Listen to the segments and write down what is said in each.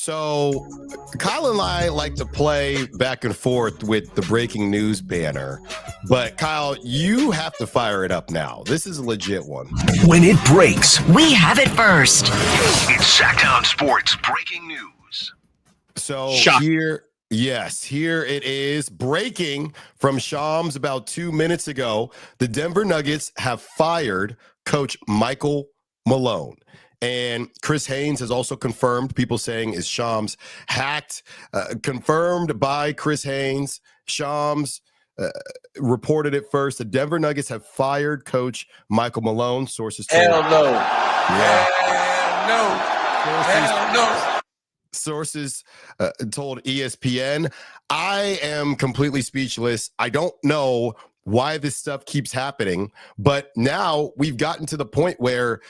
So Kyle and I like to play back and forth with the breaking news banner, but Kyle, you have to fire it up now. This is a legit one. When it breaks, we have it first. It's Sactown Sports breaking news. So here it is, breaking from Shams about 2 minutes ago. The Denver Nuggets have fired coach Michael Malone. And Chris Haynes has also confirmed, people saying is Shams hacked, confirmed by Chris Haynes. Shams reported it first. The Denver Nuggets have fired coach Michael Malone. Sources told Hell no. Yeah. Hell no. Sources told ESPN. I am completely speechless. I don't know why this stuff keeps happening, but now we've gotten to the point where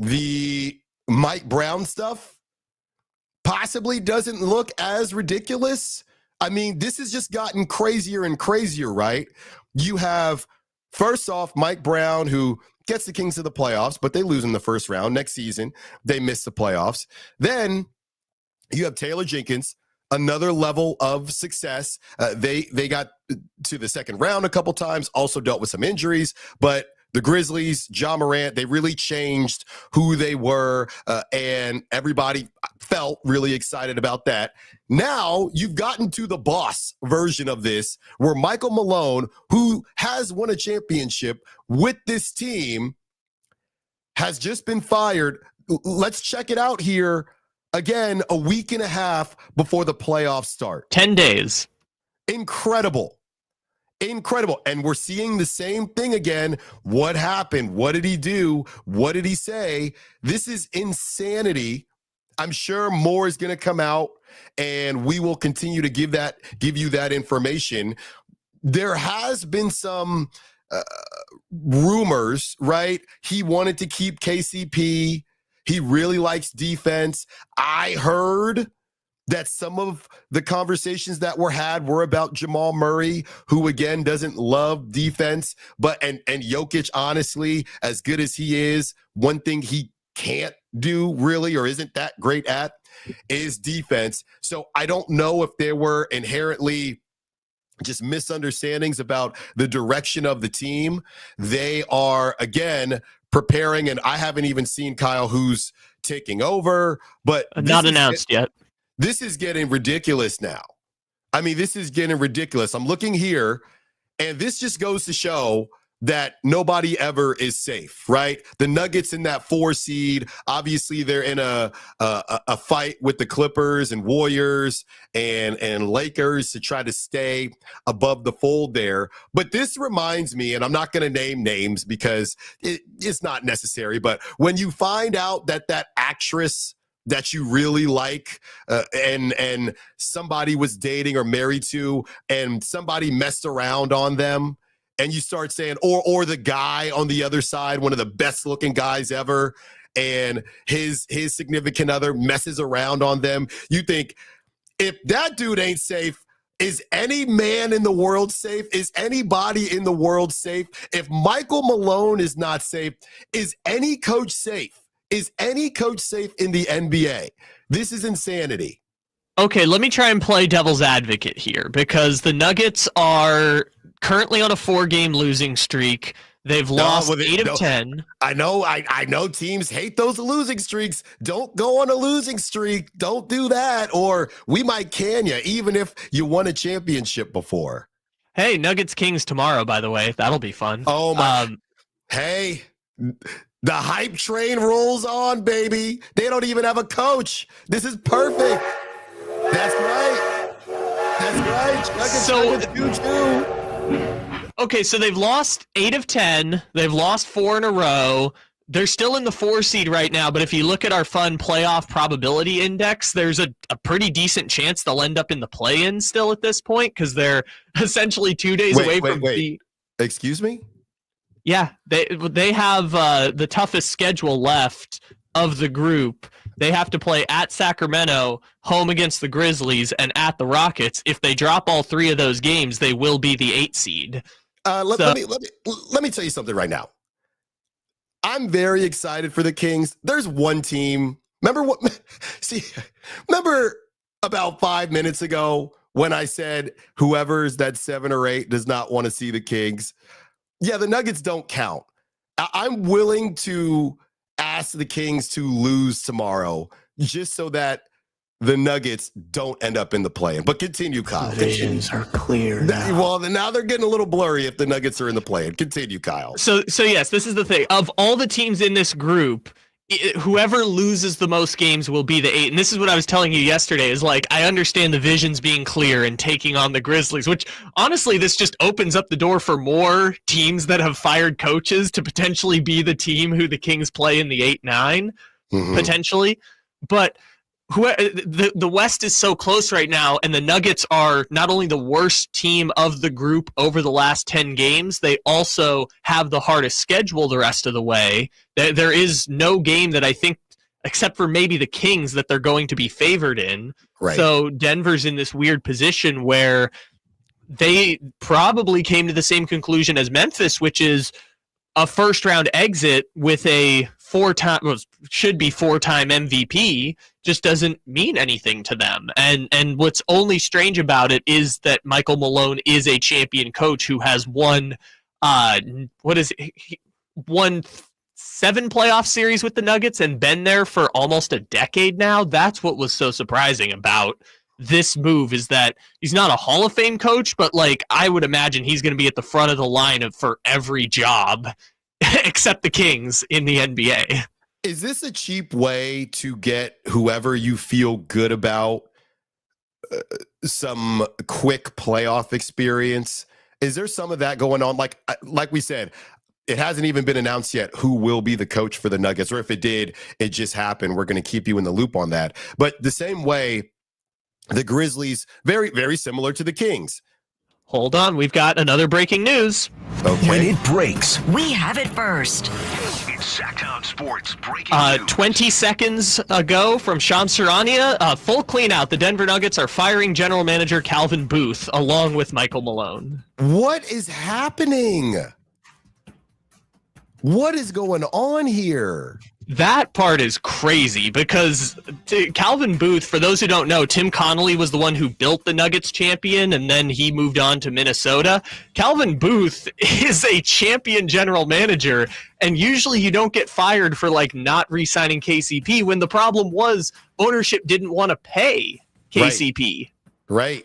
the Mike Brown stuff possibly doesn't look as ridiculous. I mean, this has just gotten crazier and crazier, right? You have, first off, Mike Brown, who gets the Kings to the playoffs, but they lose in the first round. Next season, they miss the playoffs. Then you have Taylor Jenkins, another level of success. They got to the second round a couple times, also dealt with some injuries, but the Grizzlies, Ja Morant, they really changed who they were, and everybody felt really excited about that. Now you've gotten to the boss version of this, where Michael Malone, who has won a championship with this team, has just been fired. Let's check it out here. Again, a week and a half before the playoffs start. 10 days. Incredible. And we're seeing the same thing again. What happened? What did he do? What did he say? This is insanity. I'm sure more is going to come out, and we will continue to give you that information. There has been some rumors, right? He wanted to keep KCP. He really likes defense. I heard that some of the conversations that were had were about Jamal Murray, who again doesn't love defense, and Jokic, honestly, as good as he is, one thing he can't do really, or isn't that great at, is defense. So I don't know if there were inherently just misunderstandings about the direction of the team. They are, again, preparing, and I haven't even seen, Kyle, who's taking over, but not announced yet. This is getting ridiculous now. I mean, this is getting ridiculous. I'm looking here, and this just goes to show that nobody ever is safe, right? The Nuggets in that 4 seed, obviously they're in a fight with the Clippers and Warriors and Lakers to try to stay above the fold there. But this reminds me, and I'm not going to name names because it's not necessary, but when you find out that actress that you really like and somebody was dating or married to, and somebody messed around on them, and you start saying, or the guy on the other side, one of the best looking guys ever, and his significant other messes around on them, you think, if that dude ain't safe, is any man in the world safe? Is anybody in the world safe? If Michael Malone is not safe, is any coach safe? Is any coach safe in the NBA? This is insanity. Okay, let me try and play devil's advocate here, because the Nuggets are currently on a 4-game losing streak. They've lost 8 of 10. I know teams hate those losing streaks. Don't go on a losing streak. Don't do that, or we might can you, even if you won a championship before. Hey, Nuggets Kings tomorrow, by the way. That'll be fun. Oh, my. Hey. The hype train rolls on, baby. They don't even have a coach. This is perfect. That's right. Okay, so they've lost 8 of 10. They've lost 4 in a row. They're still in the 4 seed right now, but if you look at our fun playoff probability index, there's a pretty decent chance they'll end up in the play-in still at this point, because they're essentially 2 days away from the... Excuse me? Yeah, they have the toughest schedule left of the group. They have to play at Sacramento, home against the Grizzlies, and at the Rockets. If they drop all 3 of those games, they will be the 8 seed. Let me tell you something right now. I'm very excited for the Kings. There's one team, Remember about 5 minutes ago when I said whoever's that 7 or 8 does not want to see the Kings? Yeah, the Nuggets don't count. I'm willing to ask the Kings to lose tomorrow just so that the Nuggets don't end up in the play-in. But continue, Kyle. The visions are clear now. Well, now they're getting a little blurry if the Nuggets are in the play-in. Continue, Kyle. So yes, this is the thing. Of all the teams in this group, whoever loses the most games will be the 8. And this is what I was telling you yesterday is like, I understand the visions being clear and taking on the Grizzlies, which honestly, this just opens up the door for more teams that have fired coaches to potentially be the team who the Kings play in the 8-9, potentially. But the West is so close right now, and the Nuggets are not only the worst team of the group over the last 10 games, they also have the hardest schedule the rest of the way. There is no game that I think, except for maybe the Kings, that they're going to be favored in. Right. So Denver's in this weird position where they probably came to the same conclusion as Memphis, which is a first-round exit with a should be four-time MVP just doesn't mean anything to them. And what's only strange about it is that Michael Malone is a champion coach who has won 7 playoff series with the Nuggets and been there for almost a decade now. That's what was so surprising about this move, is that he's not a Hall of Fame coach, but like I would imagine he's going to be at the front of the line for every job except the Kings in the NBA. Is this a cheap way to get whoever you feel good about some quick playoff experience? Is there some of that going on? Like we said, it hasn't even been announced yet who will be the coach for the Nuggets, or if it did, it just happened. We're going to keep you in the loop on that. But the same way, the Grizzlies, very, very similar to the Kings. Hold on, we've got another breaking news. Okay. When it breaks, we have it first. It's Sactown Sports breaking news. 20 seconds ago from Shams Charania, full clean out. The Denver Nuggets are firing general manager Calvin Booth along with Michael Malone. What is happening? What is going on here? That part is crazy because Calvin Booth, for those who don't know, Tim Connolly was the one who built the Nuggets champion, and then he moved on to Minnesota. Calvin Booth is a champion general manager, and usually you don't get fired for like not re-signing KCP when the problem was ownership didn't want to pay KCP. Right.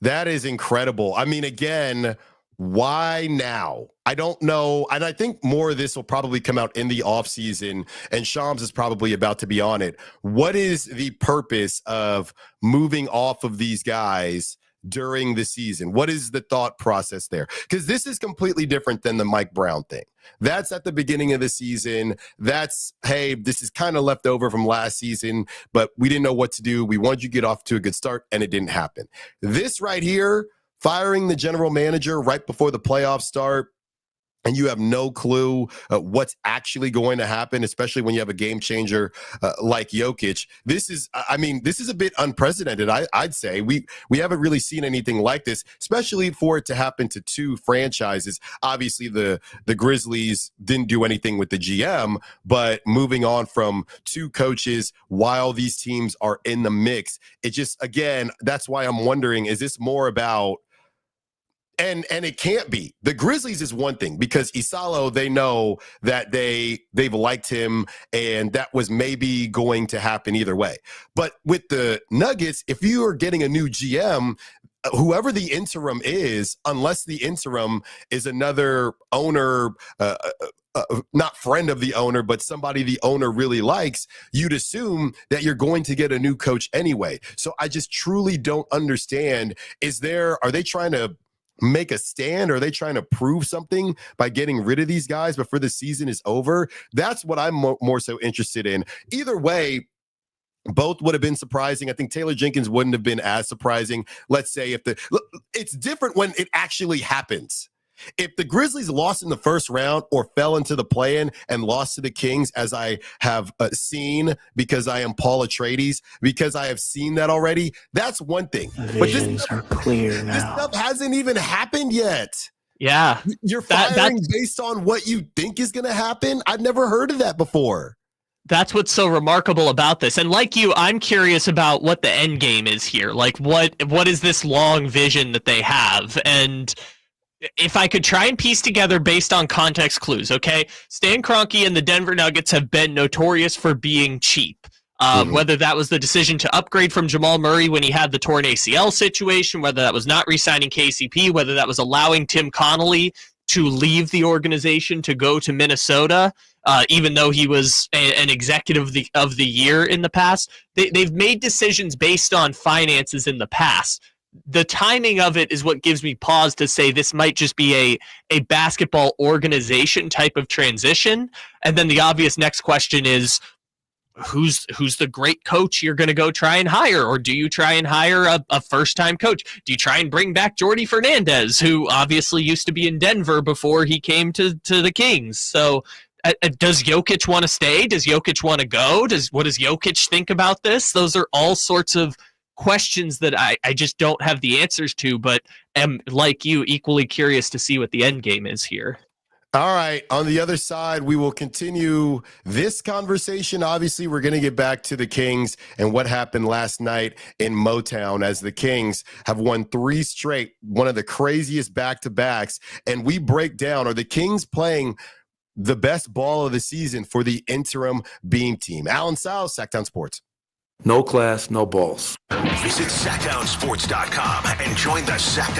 That is incredible. I mean, again, why now? I don't know. And I think more of this will probably come out in the offseason, and Shams is probably about to be on it. What is the purpose of moving off of these guys during the season? What is the thought process there? Because this is completely different than the Mike Brown thing. That's at the beginning of the season. That's, hey, this is kind of left over from last season, but we didn't know what to do. We wanted you to get off to a good start, and it didn't happen. This right here, firing the general manager right before the playoffs start, and you have no clue what's actually going to happen, especially when you have a game changer like Jokic. This is a bit unprecedented. I'd say we haven't really seen anything like this, especially for it to happen to two franchises. Obviously, the Grizzlies didn't do anything with the GM, but moving on from two coaches while these teams are in the mix, it just, again, that's why I'm wondering, is this more about, and it can't be. The Grizzlies is one thing because Isalo, they know that they've liked him, and that was maybe going to happen either way. But with the Nuggets, if you are getting a new GM, whoever the interim is, unless the interim is another owner, not friend of the owner, but somebody the owner really likes, you'd assume that you're going to get a new coach anyway. So I just truly don't understand. Are they trying to make a stand? Are they trying to prove something by getting rid of these guys before the season is over? That's what I'm more so interested in. Either way, both would have been surprising. I think Taylor Jenkins wouldn't have been as surprising. Let's say it's different when it actually happens. If the Grizzlies lost in the first round or fell into the play-in and lost to the Kings, as I have seen, because I am Paul Atreides, because I have seen that already, that's one thing. The But visions are clear now. this stuff hasn't even happened yet. Yeah. You're firing based on what you think is going to happen? I've never heard of that before. That's what's so remarkable about this. And like you, I'm curious about what the end game is here. Like what is this long vision that they have? And if I could try and piece together based on context clues, okay? Stan Kroenke and the Denver Nuggets have been notorious for being cheap. Whether that was the decision to upgrade from Jamal Murray when he had the torn ACL situation, whether that was not re-signing KCP, whether that was allowing Tim Connolly to leave the organization to go to Minnesota, even though he was an executive of the year in the past. They've made decisions based on finances in the past. The timing of it is what gives me pause to say this might just be a basketball organization type of transition. And then the obvious next question is, who's the great coach you're going to go try and hire? Or do you try and hire a first-time coach? Do you try and bring back Jordi Fernandez, who obviously used to be in Denver before he came to the Kings? So does Jokic want to stay? Does Jokic want to go? What does Jokic think about this? Those are all sorts of questions that I just don't have the answers to, but am, like you, equally curious to see what the end game is here. All right. On the other side, we will continue this conversation. Obviously, we're going to get back to the Kings and what happened last night in Motown as the Kings have won 3 straight, one of the craziest back-to-backs. And we break down, are the Kings playing the best ball of the season for the interim Beam team? Allen Stiles, Sactown Sports. No class, no balls. Visit SactownSports.com and join the Sactown